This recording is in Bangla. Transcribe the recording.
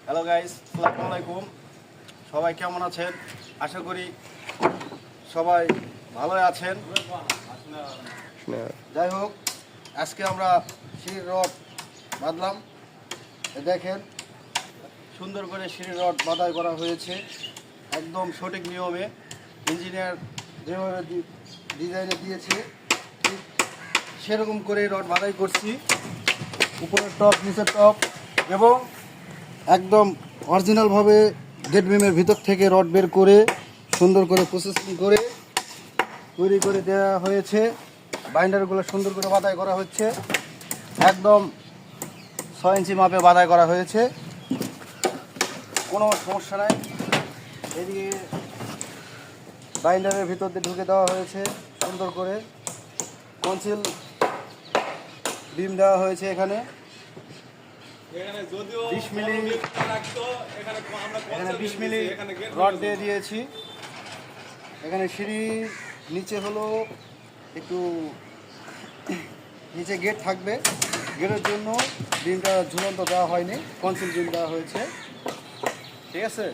হ্যালো গাইস, আসসালামু আলাইকুম। সবাই কেমন আছেন? আশা করি সবাই ভালোই আছেন। যাই হোক, আজকে আমরা সিঁড়ির রড বাঁধলাম। দেখেন, সুন্দর করে সিঁড়ির রড বাঁধাই করা হয়েছে, একদম সঠিক নিয়মে। ইঞ্জিনিয়ার যেভাবে ডিজাইনে দিয়েছে ঠিক সেরকম করে রড বাঁধাই করছি। উপরের টপ, নিচের টপ এবং একদম অরিজিনালভাবে গেট বিমের ভিতর থেকে রড বের করে সুন্দর করে প্রসেসিং করে তৈরি করে দেওয়া হয়েছে। বাইন্ডারগুলো সুন্দর করে বাঁধাই করা হচ্ছে, একদম 6 ইঞ্চি মাপে বাঁধাই করা হয়েছে, কোনো সমস্যা নাই। এদিকে বাইন্ডারের ভিতর দিয়ে ঢুকে দেওয়া হয়েছে সুন্দর করে, কনসিল বিম দেওয়া হয়েছে। এখানে 20 মিলি রড দিয়ে দিয়েছি। এখানে সিঁড়ি নিচে হলো একটু নিচে গেট থাকবে, গেটের জন্য বিমটা ঝুলন্ত দেওয়া হয়নি, কনসিল বিম দেওয়া হয়েছে। ঠিক আছে।